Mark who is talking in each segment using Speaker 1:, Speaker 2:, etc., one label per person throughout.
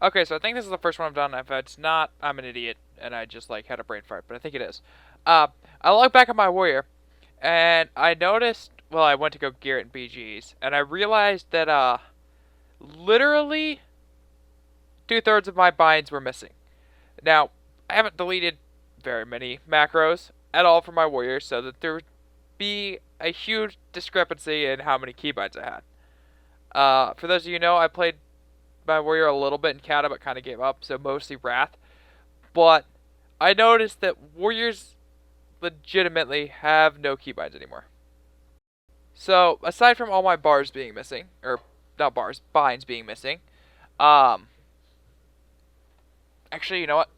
Speaker 1: Okay, so I think this is the first one I've done. If it's not, I'm an idiot and I just like had a brain fart, but I think it is. Uh, I look back at my warrior and I noticed. Well, I went to go gear it in BGs, and I realized that literally 2/3 of my binds were missing. Now, I haven't deleted very many macros at all for my warrior, so that there would be a huge discrepancy in how many keybinds I had. For those of you who know, I played my warrior a little bit in Kata, but kind of gave up, so mostly Wrath. But I noticed that warriors legitimately have no keybinds anymore. So aside from all my bars being missing, or not bars, binds being missing, um, actually, you know what?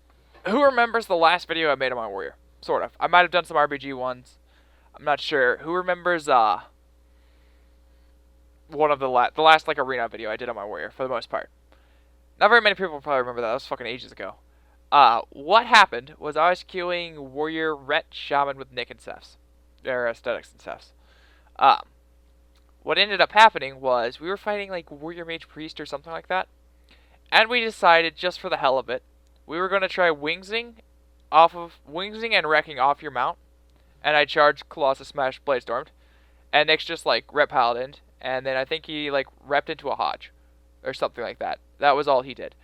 Speaker 1: Who remembers the last video I made on my warrior? Sort of. I might have done some RBG ones. I'm not sure. Who remembers one of the last like arena video I did on my warrior for the most part? Not very many people probably remember that. That was fucking ages ago. What happened was I was queuing warrior, ret, shaman with Nick and Cephs. Their aesthetics and Cephs. Um, what ended up happening was we were fighting like warrior mage priest or something like that, and we decided just for the hell of it, we were going to try wingsing and wrecking off your mount, and I charged Colossus Smash Bladestormed, and Nick's just like rep paladin, and then I think he like repped into a Hodge or something like that. That was all he did.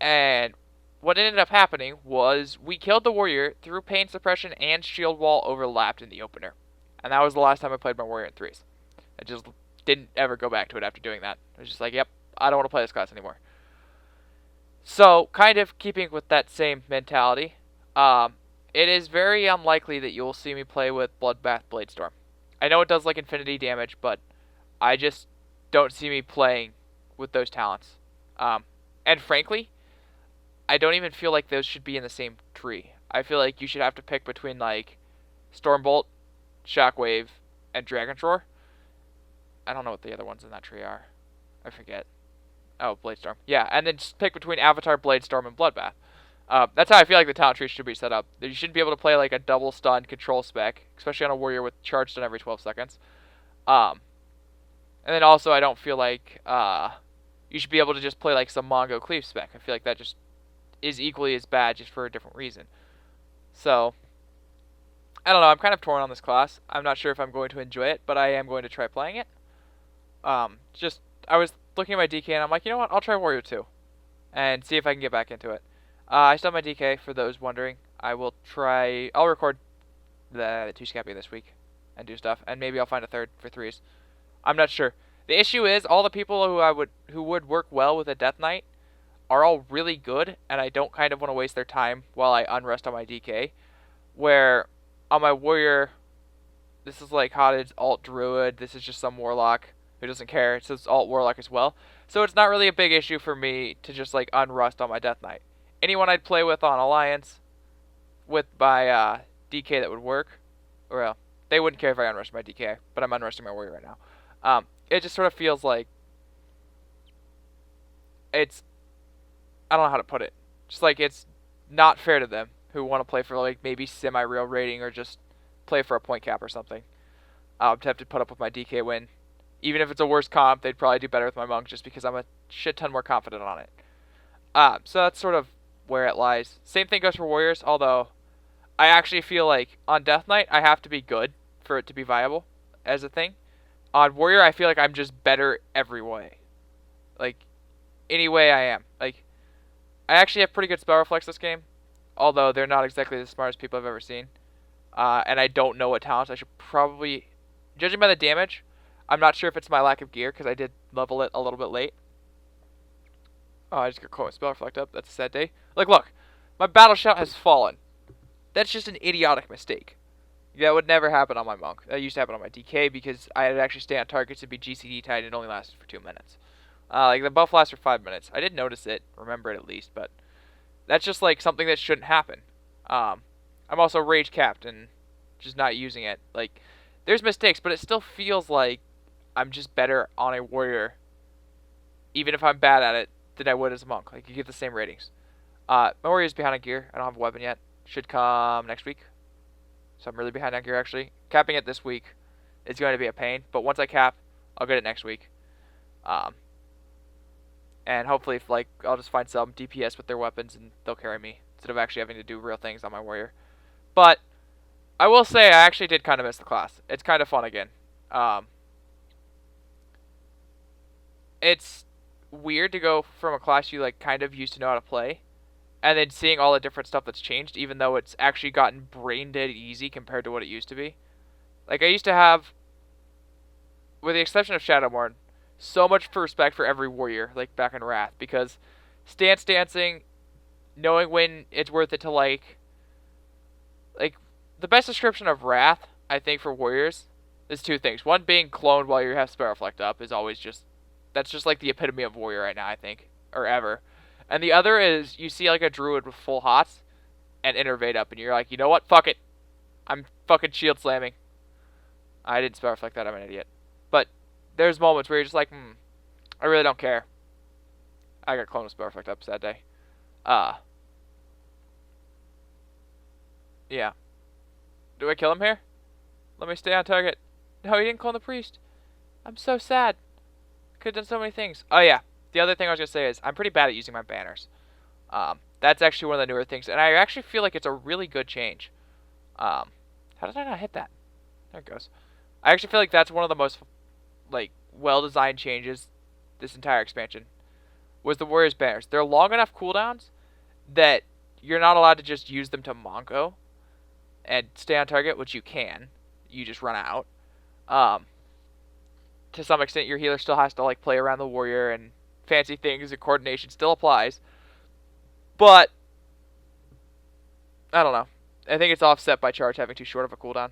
Speaker 1: And what ended up happening was we killed the warrior through pain suppression and shield wall overlapped in the opener. And that was the last time I played my warrior in threes. I just didn't ever go back to it after doing that. I was just like, yep, I don't want to play this class anymore. So, kind of keeping with that same mentality, it is very unlikely that you will see me play with Bloodbath Bladestorm. I know it does like infinity damage, but I just don't see me playing with those talents. And frankly, I don't even feel like those should be in the same tree. I feel like you should have to pick between like Stormbolt, Shockwave, and Dragon's Roar. I don't know what the other ones in that tree are. I forget. Oh, Bladestorm. Yeah, and then just pick between Avatar, Bladestorm, and Bloodbath. That's how I feel like the talent tree should be set up. You shouldn't be able to play like a double stun control spec, especially on a warrior with charge stun every 12 seconds. Um, and then also I don't feel like you should be able to just play like some Mongo cleave spec. I feel like that just is equally as bad, just for a different reason. So I don't know. I'm kind of torn on this class. I'm not sure if I'm going to enjoy it, but I am going to try playing it. Just I was looking at my DK and I'm like, you know what? I'll try Warrior 2 and see if I can get back into it. I still have my DK for those wondering. I will try. I'll record the two Scappy this week and do stuff, and maybe I'll find a third for threes. I'm not sure. The issue is all the people who would work well with a Death Knight are all really good, and I don't kind of want to waste their time while I unrest on my DK. Where on my warrior, this is like Cottage alt druid. This is just some warlock who doesn't care. It's just alt warlock as well. So it's not really a big issue for me to just like unrust on my Death Knight. Anyone I'd play with on Alliance with my DK that would work, or they wouldn't care if I unrusted my DK, but I'm unrusting my warrior right now. It just sort of feels like it's I don't know how to put it. Just like it's not fair to them who want to play for like maybe semi-real rating or just play for a point cap or something. To have to put up with my DK win. Even if it's a worse comp, they'd probably do better with my monk just because I'm a shit ton more confident on it. So that's sort of where it lies. Same thing goes for warriors, although I actually feel like on Death Knight I have to be good for it to be viable as a thing. On warrior, I feel like I'm just better every way. Like any way I am. Like I actually have pretty good spell reflex this game, although they're not exactly the smartest people I've ever seen. And I don't know what talents I should probably, judging by the damage, I'm not sure if it's my lack of gear because I did level it a little bit late. Oh, I just got caught with spell reflect up. That's a sad day. Like, look, my battle shout has fallen. That's just an idiotic mistake. That would never happen on my monk. That used to happen on my DK because I had actually stay on targets and be GCD tied and it only lasted for 2 minutes. Like the buff lasts for 5 minutes. I did notice it, remember it at least, but that's just like something that shouldn't happen. I'm also rage capped and just not using it. Like, there's mistakes, but it still feels like I'm just better on a warrior, even if I'm bad at it, than I would as a monk. Like, you get the same ratings. My warrior's behind on gear. I don't have a weapon yet. Should come next week. So I'm really behind on gear, actually. Capping it this week is going to be a pain, but once I cap, I'll get it next week. Um, and hopefully, if, like, I'll just find some DPS with their weapons and they'll carry me instead of actually having to do real things on my warrior. But I will say I actually did kind of miss the class. It's kind of fun again. Um, it's weird to go from a class you like kind of used to know how to play, and then seeing all the different stuff that's changed, even though it's actually gotten brain dead easy compared to what it used to be. Like I used to have, with the exception of Shadowborn, so much respect for every warrior, like back in Wrath, because stance dancing, knowing when it's worth it to like the best description of Wrath, I think, for warriors is two things. One being cloned while you have spell reflect up is always just that's just like the epitome of warrior right now, I think, or ever. And the other is you see like a druid with full hots and innervate up, and you're like, you know what? Fuck it, I'm fucking shield slamming. I didn't spell reflect that. I'm an idiot. But there's moments where you're just like, I really don't care. I got cloned with spell reflect up that day. Uh, yeah. Do I kill him here? Let me stay on target. No, he didn't clone the priest. I'm so sad. Could have done so many things. Oh yeah. The other thing I was gonna say is I'm pretty bad at using my banners. That's actually one of the newer things, and I actually feel like it's a really good change. How did I not hit that? There it goes. I actually feel like that's one of the most like well-designed changes this entire expansion was the Warriors banners. They're long enough cooldowns that you're not allowed to just use them to Monko and stay on target, which you can. You just run out. To some extent, your healer still has to like play around the warrior and fancy things, and coordination still applies. But I don't know. I think it's offset by charge having too short of a cooldown.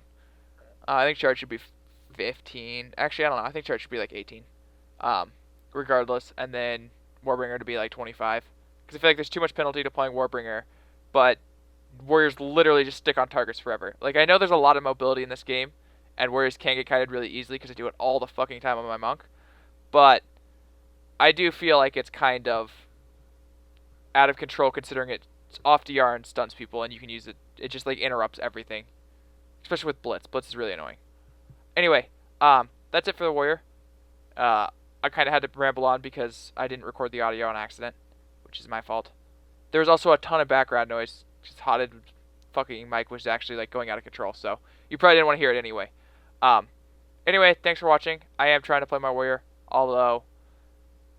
Speaker 1: I think charge should be 15. Actually, I don't know. I think charge should be like 18. Regardless, and then Warbringer to be like 25. Because I feel like there's too much penalty to playing Warbringer, but warriors literally just stick on targets forever. Like I know there's a lot of mobility in this game, and warriors can get kited really easily because I do it all the fucking time on my monk. But I do feel like it's kind of out of control considering it's off DR and stuns people, and you can use it. It just like interrupts everything, especially with Blitz. Blitz is really annoying. Anyway, that's it for the warrior. I kind of had to ramble on because I didn't record the audio on accident, which is my fault. There was also a ton of background noise. Just hotted fucking mic was actually like going out of control, so you probably didn't want to hear it anyway. Anyway, thanks for watching. I am trying to play my warrior, although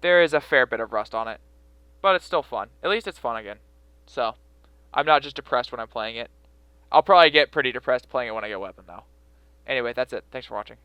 Speaker 1: there is a fair bit of rust on it, but it's still fun. At least it's fun again. So I'm not just depressed when I'm playing it. I'll probably get pretty depressed playing it when I get a weapon though. Anyway, that's it. Thanks for watching.